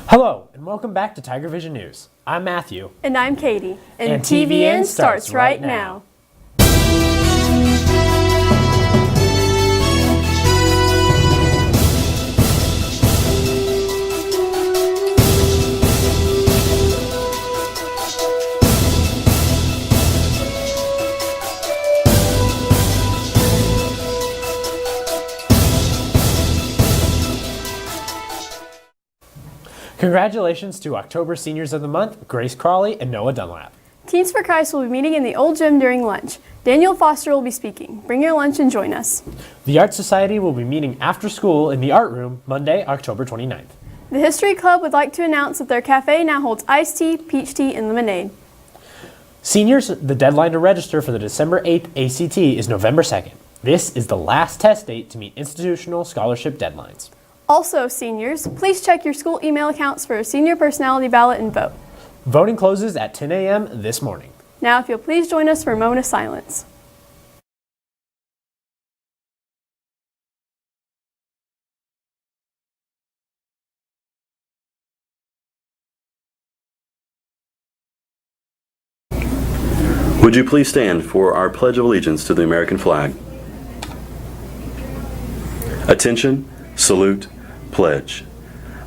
Hello, and welcome back to Tiger Vision News. I'm Matthew. And I'm Katie. And TVN starts right now. Congratulations to October Seniors of the Month, Grace Crawley and Noah Dunlap. Teens for Christ will be meeting in the old gym during lunch. Daniel Foster will be speaking. Bring your lunch and join us. The Art Society will be meeting after school in the Art Room Monday, October 29th. The History Club would like to announce that their cafe now holds iced tea, peach tea, and lemonade. Seniors, the deadline to register for the December 8th ACT is November 2nd. This is the last test date to meet institutional scholarship deadlines. Also, seniors, please check your school email accounts for a senior personality ballot and vote. Voting closes at 10 a.m. this morning. Now, if you'll please join us for a moment of silence. Would you please stand for our Pledge of Allegiance to the American flag? Attention, salute, pledge.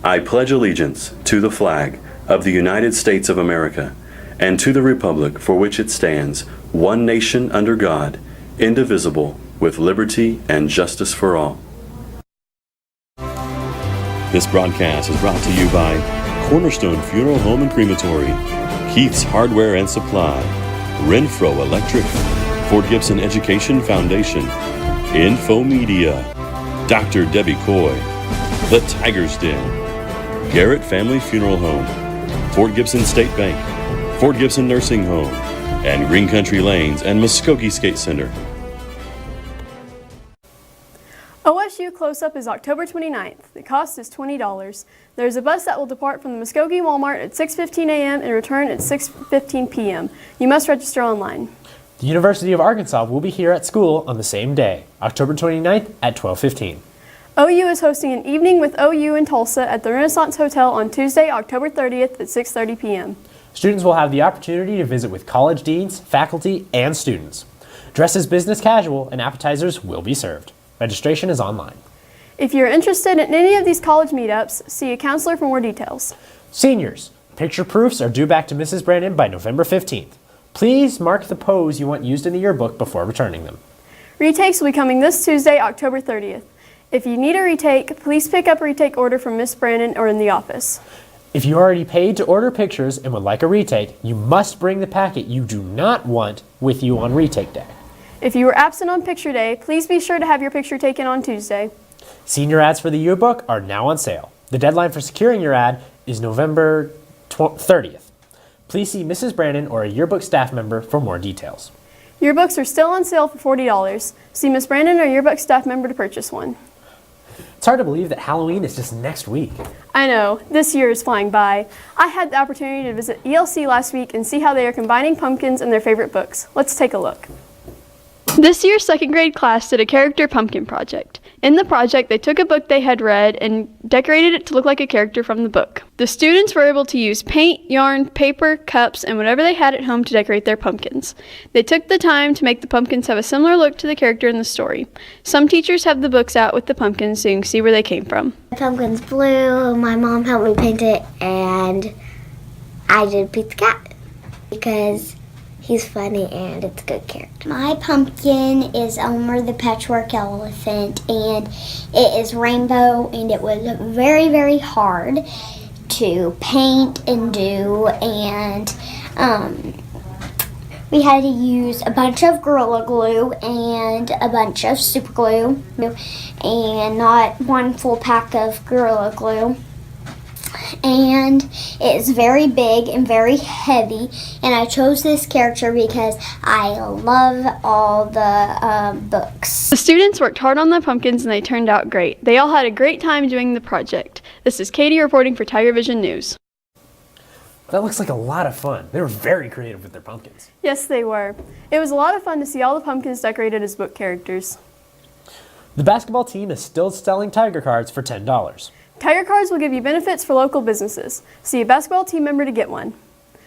I pledge allegiance to the flag of the United States of America and to the republic for which it stands, one nation under God, indivisible, with liberty and justice for all. This broadcast is brought to you by Cornerstone Funeral Home and Crematory, Keith's Hardware and Supply, Renfro Electric, Fort Gibson Education Foundation, Info Media, Dr. Debbie Coy, The Tiger's Den, Garrett Family Funeral Home, Fort Gibson State Bank, Fort Gibson Nursing Home, and Green Country Lanes and Muskogee Skate Center. OSU Close-Up is October 29th. The cost is $20. There's a bus that will depart from the Muskogee Walmart at 6:15 a.m. and return at 6:15 p.m. You must register online. The University of Arkansas will be here at school on the same day, October 29th at 12:15. OU is hosting an evening with OU in Tulsa at the Renaissance Hotel on Tuesday, October 30th at 6:30 p.m. Students will have the opportunity to visit with college deans, faculty, and students. Dress as business casual and appetizers will be served. Registration is online. If you're interested in any of these college meetups, see a counselor for more details. Seniors, picture proofs are due back to Mrs. Brandon by November 15th. Please mark the pose you want used in the yearbook before returning them. Retakes will be coming this Tuesday, October 30th. If you need a retake, please pick up a retake order from Miss Brandon or in the office. If you already paid to order pictures and would like a retake, you must bring the packet you do not want with you on retake day. If you were absent on picture day, please be sure to have your picture taken on Tuesday. Senior ads for the yearbook are now on sale. The deadline for securing your ad is November 30th. Please see Mrs. Brandon or a yearbook staff member for more details. Yearbooks are still on sale for $40. See Miss Brandon or yearbook staff member to purchase one. It's hard to believe that Halloween is just next week. I know, this year is flying by. I had the opportunity to visit ELC last week and see how they are combining pumpkins in their favorite books. Let's take a look. This year's second grade class did a character pumpkin project. In the project, they took a book they had read and decorated it to look like a character from the book. The students were able to use paint, yarn, paper, cups, and whatever they had at home to decorate their pumpkins. They took the time to make the pumpkins have a similar look to the character in the story. Some teachers have the books out with the pumpkins so you can see where they came from. The pumpkin's blue, my mom helped me paint it, and I did Pete the Cat because he's funny and it's a good character. My pumpkin is Elmer the Patchwork Elephant, and it is rainbow, and it was very, very hard to paint and do, and we had to use a bunch of Gorilla Glue and a bunch of super glue, and not one full pack of Gorilla Glue. And it is very big and very heavy, and I chose this character because I love all the books. The students worked hard on the pumpkins and they turned out great. They all had a great time doing the project. This is Katie reporting for Tiger Vision News. That looks like a lot of fun. They were very creative with their pumpkins. Yes, they were. It was a lot of fun to see all the pumpkins decorated as book characters. The basketball team is still selling Tiger cards for $10. Tiger cards will give you benefits for local businesses. See a basketball team member to get one.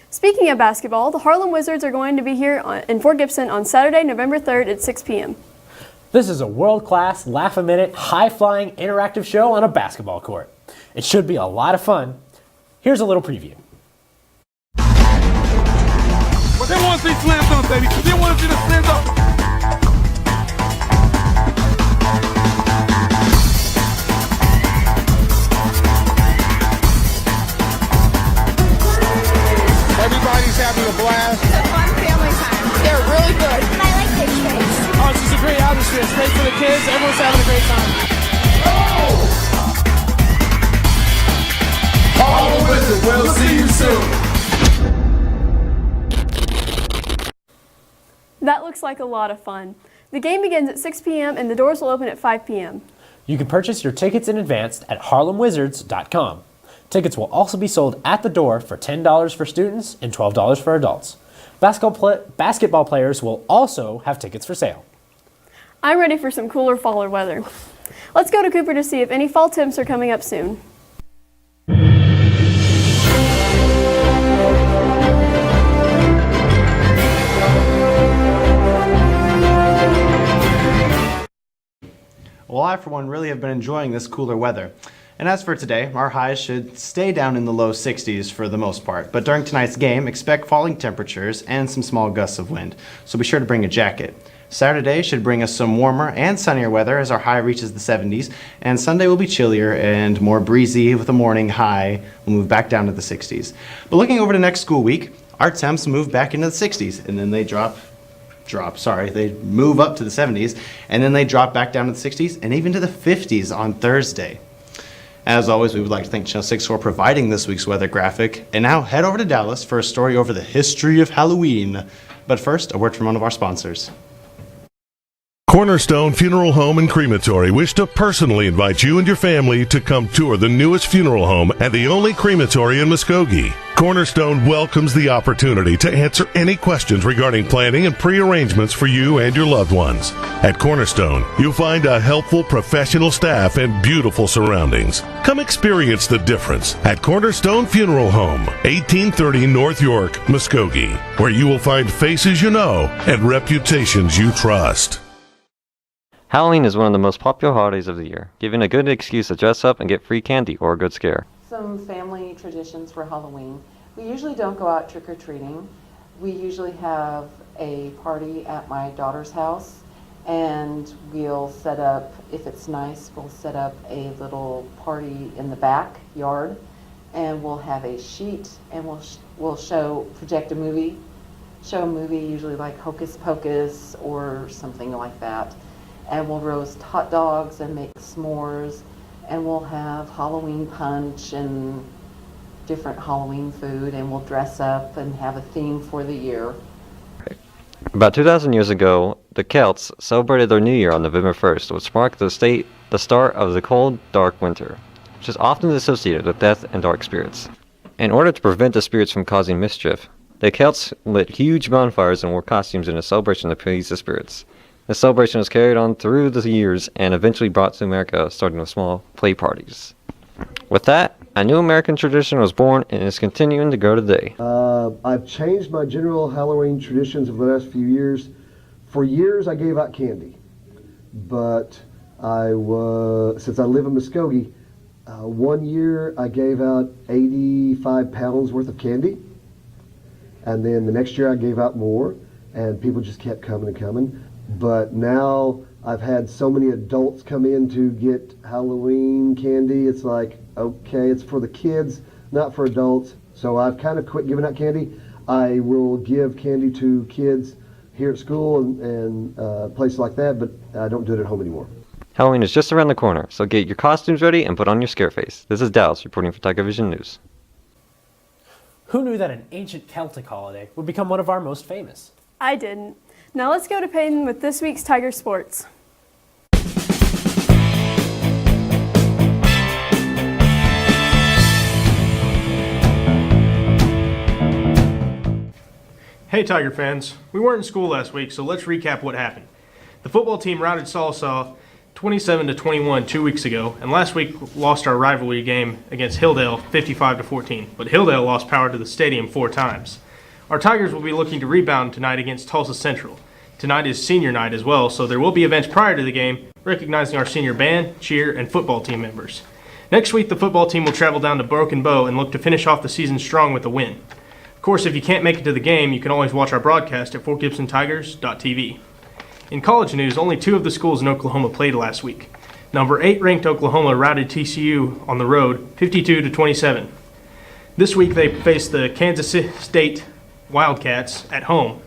Speaking of basketball, the Harlem Wizards are going to be here in Fort Gibson on Saturday, November 3rd at 6 p.m. This is a world-class, laugh-a-minute, high-flying, interactive show on a basketball court. It should be a lot of fun. Here's a little preview. They want to see slam dunk, baby. They want to see the slam dunk. Everybody's having a blast. It's a fun family time. They're really good. I like the tricks. Oh, it's just a great atmosphere. It's great for the kids. Everyone's having a great time. Harlem Wizards, we'll see you soon. That looks like a lot of fun. The game begins at 6 p.m. and the doors will open at 5 p.m. You can purchase your tickets in advance at harlemwizards.com. Tickets will also be sold at the door for $10 for students and $12 for adults. Basketball players will also have tickets for sale. I'm ready for some cooler faller weather. Let's go to Kooper to see if any fall temps are coming up soon. Well, I, for one, really have been enjoying this cooler weather. And as for today, our highs should stay down in the low 60s for the most part. But during tonight's game, expect falling temperatures and some small gusts of wind. So be sure to bring a jacket. Saturday should bring us some warmer and sunnier weather as our high reaches the 70s. And Sunday will be chillier and more breezy with a morning high. We'll move back down to the 60s. But looking over to next school week, our temps move back into the 60s and then they they move up to the 70s, and then they drop back down to the 60s and even to the 50s on Thursday. As always, we would like to thank Channel 6 for providing this week's weather graphic. And now head over to Dallas for a story over the history of Halloween. But first, a word from one of our sponsors. Cornerstone Funeral Home and Crematory wish to personally invite you and your family to come tour the newest funeral home and the only crematory in Muskogee. Cornerstone welcomes the opportunity to answer any questions regarding planning and pre-arrangements for you and your loved ones. At Cornerstone, you'll find a helpful professional staff and beautiful surroundings. Come experience the difference at Cornerstone Funeral Home, 1830 North York, Muskogee, where you will find faces you know and reputations you trust. Halloween is one of the most popular holidays of the year, giving a good excuse to dress up and get free candy or a good scare. Some family traditions for Halloween. We usually don't go out trick-or-treating. We usually have a party at my daughter's house, and we'll set up, if it's nice, we'll set up a little party in the backyard, and we'll have a sheet, and we'll project a movie, usually like Hocus Pocus or something like that. And we'll roast hot dogs and make s'mores, and we'll have Halloween punch and different Halloween food, and we'll dress up and have a theme for the year. About 2,000 years ago, the Celts celebrated their New Year on November 1st, which marked the start of the cold, dark winter, which is often associated with death and dark spirits. In order to prevent the spirits from causing mischief, the Celts lit huge bonfires and wore costumes in a celebration to appease the spirits. The celebration was carried on through the years and eventually brought to America, starting with small play parties. With that, a new American tradition was born and is continuing to grow today. I've changed my general Halloween traditions over the last few years. For years, I gave out candy, but since I live in Muskogee, 1 year I gave out 85 pounds worth of candy, and then the next year I gave out more, and people just kept coming and coming. But now I've had so many adults come in to get Halloween candy. It's like, okay, it's for the kids, not for adults. So I've kind of quit giving out candy. I will give candy to kids here at school and places like that, but I don't do it at home anymore. Halloween is just around the corner, so get your costumes ready and put on your scare face. This is Dallas reporting for TIGERVISION News. Who knew that an ancient Celtic holiday would become one of our most famous? I didn't. Now let's go to Payden with this week's Tiger Sports. Hey Tiger fans, we weren't in school last week, so let's recap what happened. The football team routed Salsaw 27-21 2 weeks ago, and last week lost our rivalry game against Hilldale 55-14. But Hilldale lost power to the stadium 4 times. Our Tigers will be looking to rebound tonight against Tulsa Central. Tonight is senior night as well, so there will be events prior to the game recognizing our senior band, cheer, and football team members. Next week, the football team will travel down to Broken Bow and look to finish off the season strong with a win. Of course, if you can't make it to the game, you can always watch our broadcast at FortGibsonTigers.tv. In college news, only 2 of the schools in Oklahoma played last week. Number 8 ranked Oklahoma routed TCU on the road 52-27. This week they faced the Kansas State Wildcats at home.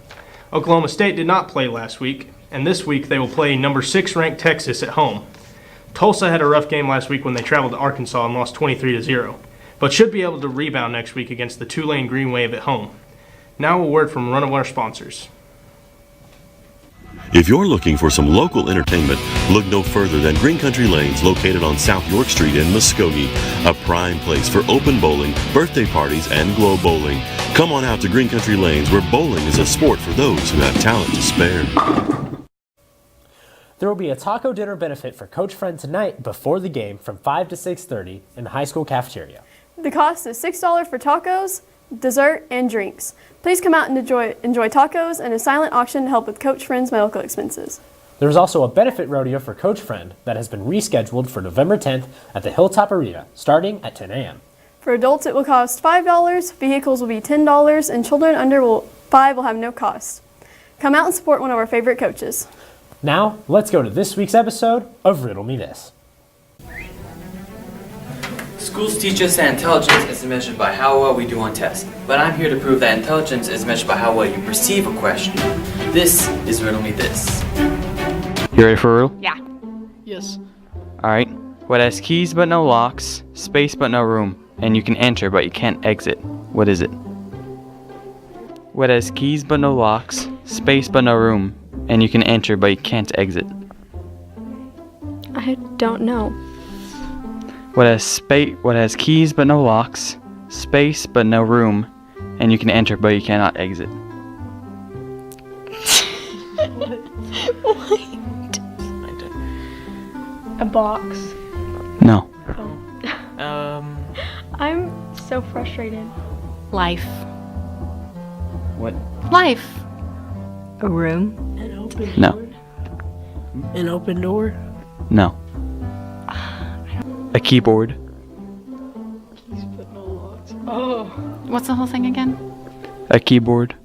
Oklahoma State did not play last week, and this week they will play number 6 ranked Texas at home. Tulsa had a rough game last week when they traveled to Arkansas and lost 23-0, but should be able to rebound next week against the Tulane Green Wave at home. Now a word from one of our sponsors. If you're looking for some local entertainment, look no further than Green Country Lanes, located on South York Street in Muskogee, a prime place for open bowling, birthday parties, and glow bowling. Come on out to Green Country Lanes, where bowling is a sport for those who have talent to spare. There will be a taco dinner benefit for Coach Friend tonight before the game from 5 to 6:30 in the high school cafeteria. The cost is $6 for tacos, dessert, and drinks. Please come out and enjoy tacos and a silent auction to help with Coach Friend's medical expenses. There is also a benefit rodeo for Coach Friend that has been rescheduled for November 10th at the Hilltop Arena, starting at 10 a.m. For adults, it will cost $5, vehicles will be $10, and children under 5 will have no cost. Come out and support one of our favorite coaches. Now, let's go to this week's episode of Riddle Me This. Schools teach us that intelligence is measured by how well we do on tests, but I'm here to prove that intelligence is measured by how well you perceive a question. This is Riddle Me This. You ready for a riddle? Yeah. Yes. Alright. What has keys but no locks, space but no room, and you can enter but you can't exit? What is it? What has keys but no locks, space but no room, and you can enter but you can't exit? I don't know. What has keys but no locks, space but no room, and you can enter but you cannot exit? What? A box. No. I'm so frustrated. Life. What? Life. A room. An open No. door. An open door. No. A keyboard. Keys but no locks. Oh. What's the whole thing again? A keyboard.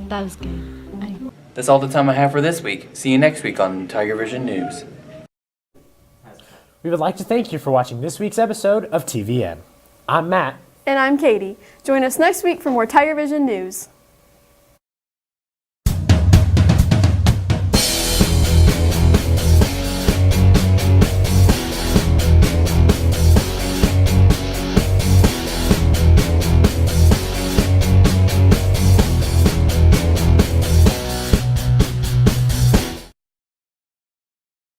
That was good. That's all the time I have for this week. See you next week on Tiger Vision News. We would like to thank you for watching this week's episode of TVN. I'm Matt. And I'm Katie. Join us next week for more Tiger Vision News.